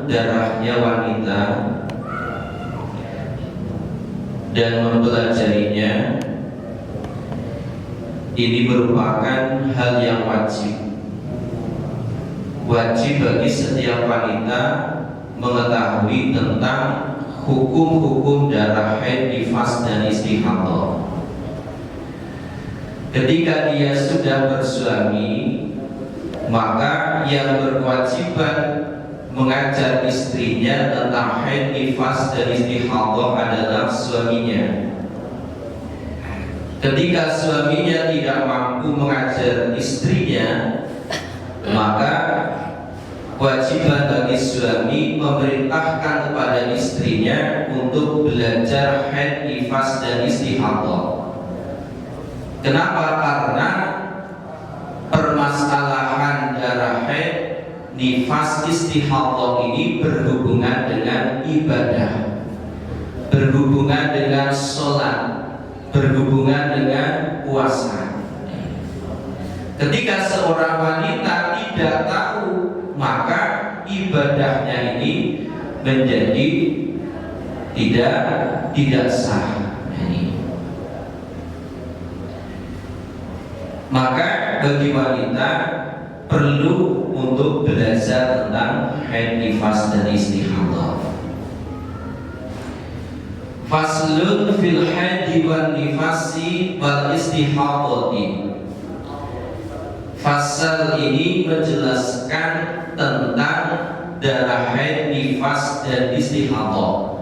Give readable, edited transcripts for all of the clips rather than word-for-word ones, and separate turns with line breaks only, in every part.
darahnya wanita dan mempelajarinya, ini merupakan hal yang wajib bagi setiap wanita mengetahui tentang hukum-hukum darah haid, nifas, dan istihadah. Ketika dia sudah bersuami, maka yang berkewajiban mengajar istrinya tentang haid, nifas, dan istihadah adalah suaminya. Ketika suaminya tidak mampu mengajar istrinya, maka kewajiban bagi suami memerintahkan kepada istrinya untuk belajar haid, nifas, dan istihadah. Kenapa? Karena permasalahan darah haid, nifas, istihadah ini berhubungan dengan ibadah, berhubungan dengan sholat, berhubungan dengan puasa. Ketika seorang wanita tidak tahu, maka ibadahnya ini menjadi tidak sah. Maka bagi wanita perlu untuk belajar tentang haid, nifas, dan istihadah. Faslun fil haid wan nifasi wal istihadati. Fasal ini menjelaskan tentang darah haid, nifas, dan istihadah.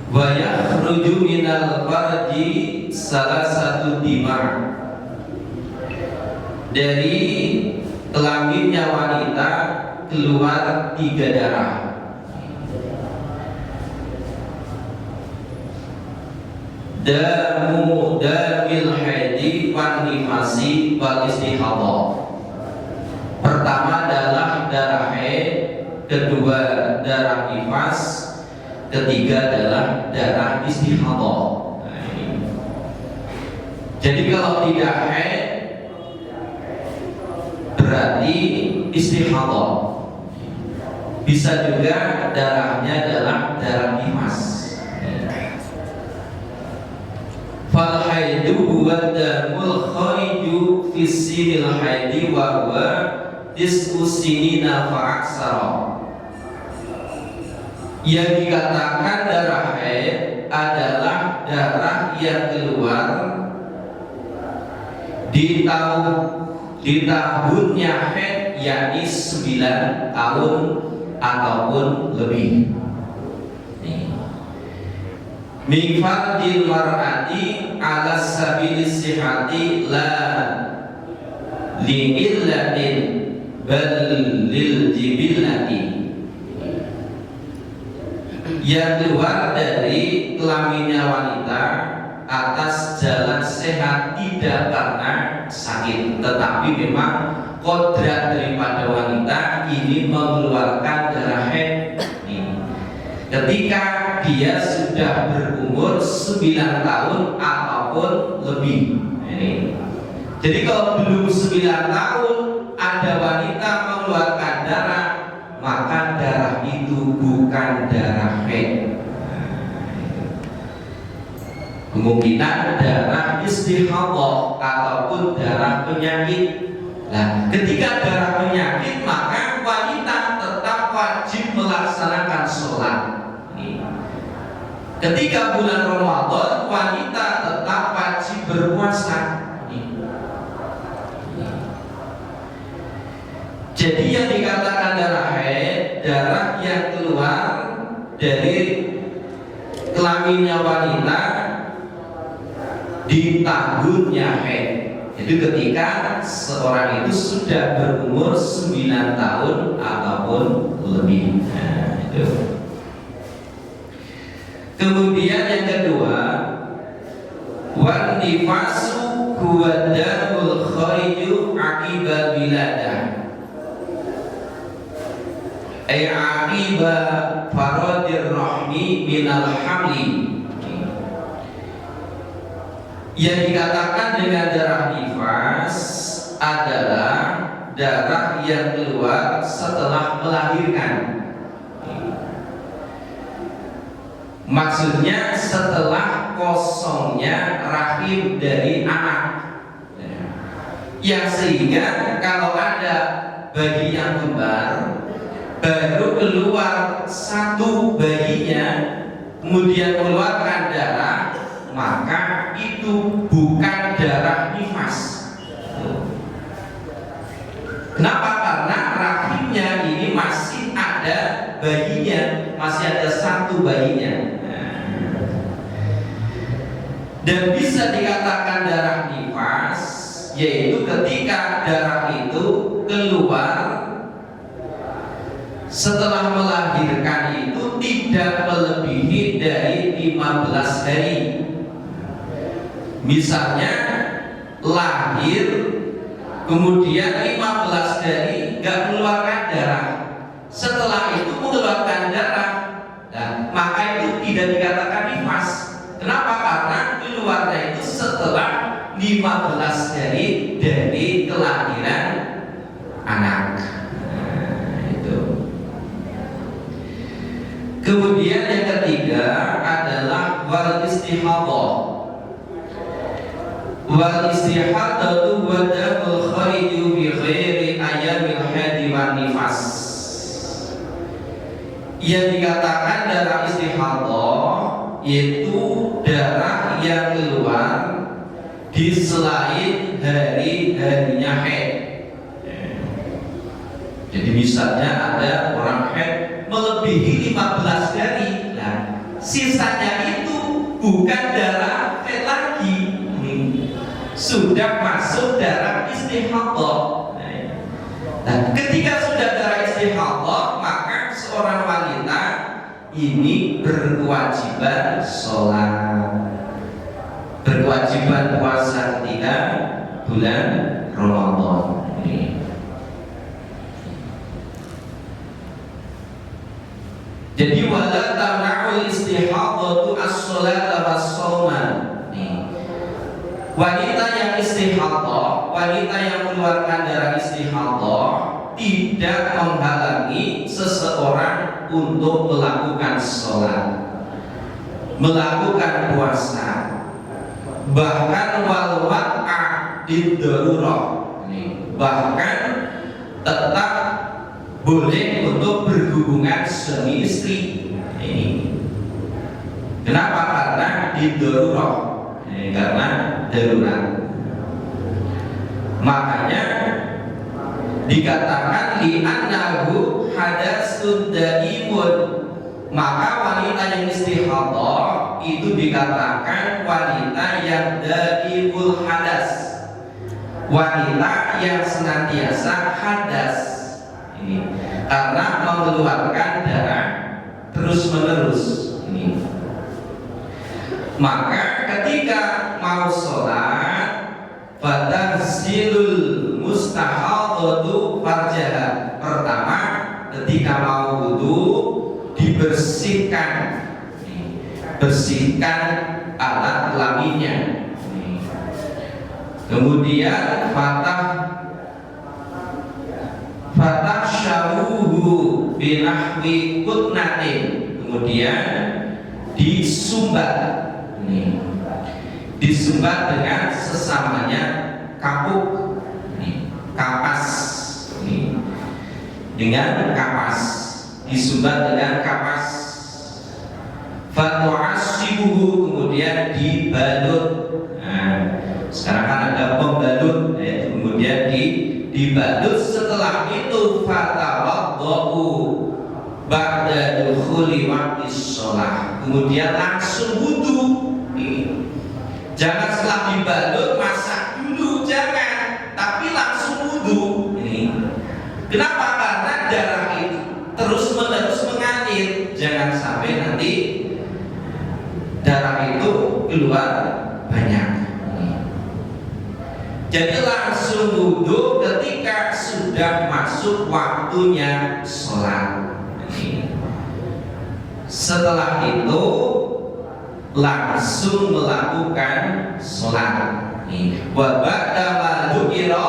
Wa yakhruju minal farji salah satu dima. Dari kelaminnya wanita keluar 3 darah. Damil haidi wan nifasi wal istihadah. Pertama adalah darah haid, kedua darah nifas, ketiga adalah darah istihadah. Jadi kalau tidak haid berarti istihadah. Bisa juga darahnya adalah darah nifas. Fal haidu huwa damul khariju fi sinil haidi wa huwa tis'u sinina fa aksara. Yang dikatakan darah haid adalah darah yang keluar di tahunnya haid, yakni 9 tahun ataupun lebih. Min fardil mar'ati ala sabilis sihati la li illatin bal lil jibillati. Yang keluar dari kelaminnya wanita atas jalan sehat, tidak karena sakit, tetapi memang kodrat daripada wanita ini mengeluarkan darah haid. Ketika dia sudah berumur 9 tahun ataupun lebih. Jadi kalau belum 9 tahun ada wanita mengeluarkan darah, maka darah itu bukan darah haid. Kemungkinan darah istihadah ataupun darah penyakit. Nah, ketika darah penyakit, maka wanita tetap wajib melaksanakan sholat. Ketika bulan Ramadan, wanita tetap wajib berpuasa. Jadi yang dikatakan darah haid, darah yang keluar dari kelaminnya wanita di tahunnya haid. Jadi ketika seorang itu sudah berumur 9 tahun ataupun lebih. Nah, itu. Kemudian yang kedua, wan nifasu huwa damul khariju aqibal wiladah. Ay aqiba faradir rahmi minal hamli. Yang dikatakan dengan darah nifas adalah darah yang keluar setelah melahirkan. Maksudnya setelah kosongnya rahim dari anak, yang sehingga kalau ada bayi yang kembar baru keluar satu bayinya kemudian mengeluarkan darah, maka itu bukan darah nifas. Kenapa? Karena rahimnya ini masih ada bayinya, masih ada satu bayinya. Dan bisa dikatakan darah nifas yaitu ketika darah itu keluar setelah melahirkan itu tidak melebihi dari 15 hari. Misalnya lahir kemudian 15 hari nggak mengeluarkan darah, setelah itu mengeluarkan darah, nah, maka itu tidak dikatakan nifas. Kenapa? Karena keluarnya itu setelah 15 hari dari kelahiran anak. Kemudian yang ketiga adalah wal istihadhah. Wal istihadhah wa damul khariju bi ghairi ayyamil haid wan nifas. Yang dikatakan darah istihadhah yaitu darah yang keluar di selain hari-harinya haid. Jadi misalnya ada orang haid melebihi 15 hari, nah sisanya itu bukan darah haid lagi, sudah masuk darah istihadhah. Nah, ketika sudah darah istihadhah, maka seorang wanita ini berkewajiban sholat, berkewajiban puasa ketika bulan Ramadan. Jadi wala tamna'ul istihadhatu as-sholata was-shauma. Wanita yang istihadhah, wanita yang mengeluarkan darah istihadhah tidak menghalangi seseorang untuk melakukan sholat, melakukan puasa, bahkan wal wat'a ad-darurah, bahkan tetap boleh untuk berhubungan suami istri. Kenapa? Karena ad-darurah, karena darurat. Makanya dikatakan li'annahu hadatsun daimun, maka wanita yang istihadhah itu dikatakan wanita yang daimul hadas, wanita yang senantiasa hadas. Ini karena mengeluarkan darah terus menerus. Ini maka ketika mau sholat fatahsilul mustahadhatu farjaha, pertama ketika mau wudu dibersihkan, bersihkan alat kelaminnya. Kemudian fatah syauhu binahwi kutnatin, kemudian disumbat, disumbat dengan sesamanya kapuk, kapas, dengan kapas, disumbat dengan kapas. Fatu'asibuhu, kemudian dibalut. Nah, sekarang kan ada pembalut, kemudian dibalut. Setelah itu fatawaddu ba'da dukhuli waqtis shalah, kemudian langsung wudu. Jangan setelah dibalut masak dulu, jangan, tapi langsung wudu. Kenapa? Karena darah itu terus menerus mengalir, jangan sampai nanti darah itu keluar banyak. Jadi langsung wudu ketika sudah masuk waktunya sholat. Setelah itu langsung melakukan sholat. Wa ba'da ma dzukira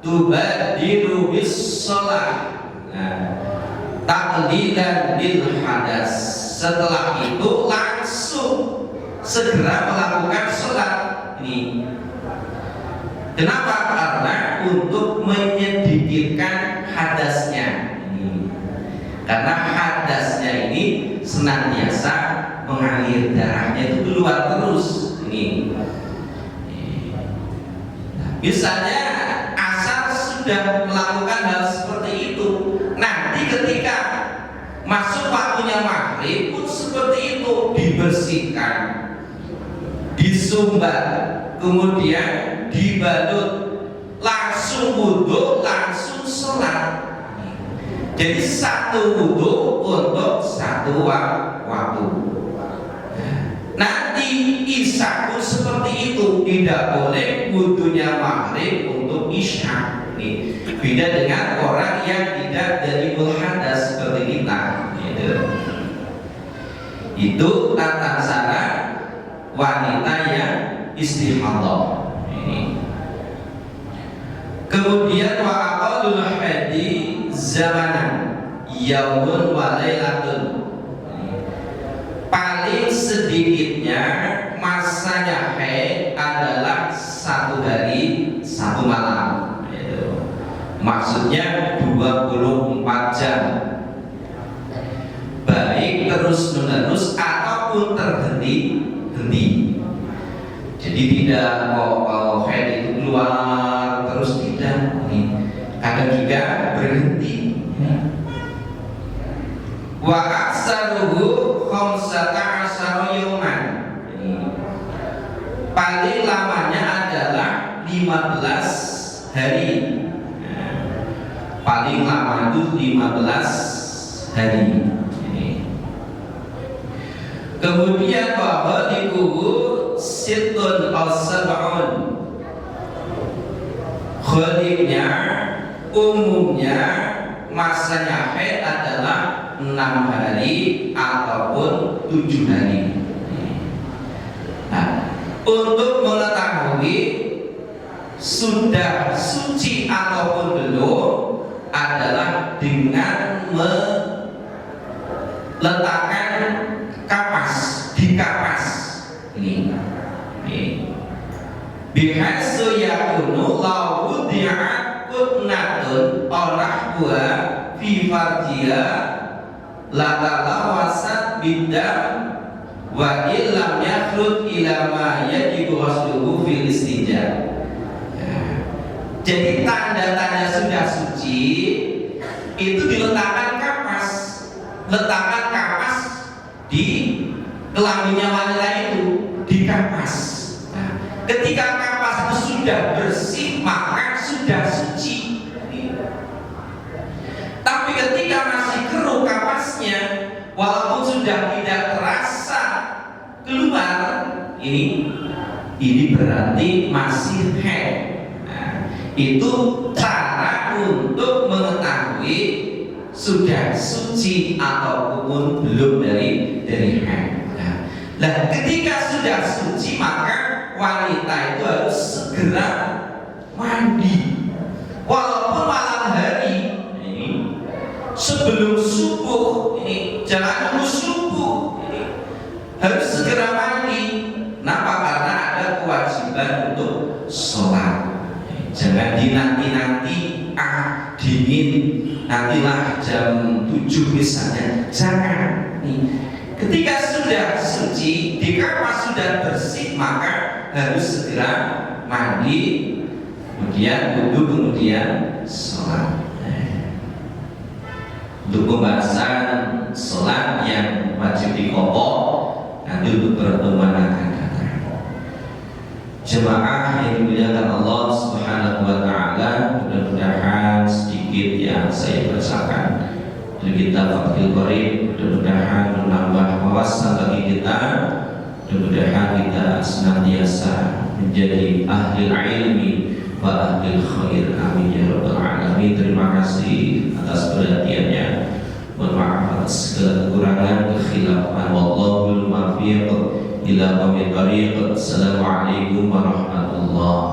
tubadiru bis sholat. Taqlilan lil hadas. Setelah itu langsung segera melakukan sholat ini. Kenapa? Karena untuk menyedikitkan hadasnya ini. Karena hadasnya ini senantiasa mengalir, darahnya itu keluar terus ini. Misalnya asal sudah melakukan hal seperti itu, nanti ketika masuk waktunya maghrib pun seperti itu, dibersihkan, disumbat, kemudian dibalut, langsung wudhu, langsung sholat. Jadi satu wudhu untuk satu waktu. Nanti isya pun seperti itu, tidak boleh wudhunya maghrib untuk isya. Beda dengan orang yang tidak dari hadas seperti kita. Itu tata cara wanita yang istihadah. Kemudian wa aqallul hadi zamanan yaumun wa lailatun. Paling sedikitnya masanya haid adalah 1 hari 1 malam. Maksudnya 24 jam. Baik terus menerus ataupun terhenti. Jadi tidak kalau haid itu keluar terus, tidak. Kadang juga berhenti. Wa aksaruhu 15 yauman. Paling lamanya adalah 15 hari. Paling lama itu 15 hari. Kemudian bahwa dikubu situn al-sab'un. Khalifnya umumnya masanya haid adalah 6 hari ataupun 7 hari. Nah, untuk mengetahui sudah suci ataupun belum adalah dengan meletakkan kapas, di kapas ini. Bihaitsu yakunu law wudi'at qutnatun orahwa fi farjiha la talawasat bidam wa illam yakhrud ila ma yajibu ghusluhu fil istinja. Jadi tanda-tanda sudah suci itu diletakkan kapas, letakkan kapas di kelaminnya wanita itu, di kapas. Nah, ketika kapas itu sudah bersih maka sudah suci. Tapi ketika masih keruh kapasnya, walaupun sudah tidak terasa keluar, ini berarti masih haid. Itu cara untuk mengetahui sudah suci ataupun belum dari haid. Nah, ketika sudah suci maka wanita itu harus segera mandi, walaupun malam hari sebelum subuh jangan nunggu subuh, harus segera mandi. Kenapa? Karena ada kewajiban untuk sholat. Jangan dinanti-nanti, dingin, nantilah jam 7 misalnya. Jangan. Ketika sudah suci, di kapas sudah bersih, maka harus segera mandi, kemudian wudhu, kemudian sholat. Untuk pembahasan sholat yang wajib dikobok nanti untuk pertemuan akan datang. Jemaah yang dimuliakan Allah Subhanahu wa Ta'ala, mudah-mudahan sedikit yang saya bacakan dari kitab Fathul Qorib mudah-mudahan menambah wawasan bagi kita, mudah-mudahan kita senantiasa menjadi ahli ilmi wa ahli khair. Amin ya rabbal alamin. Terima kasih atas perhatiannya. Mohon maaf atas segala kekurangan, kekhilafan. Wallahul muwaffiq ila aqwamit thoriq. Assalamualaikum warahmatullahi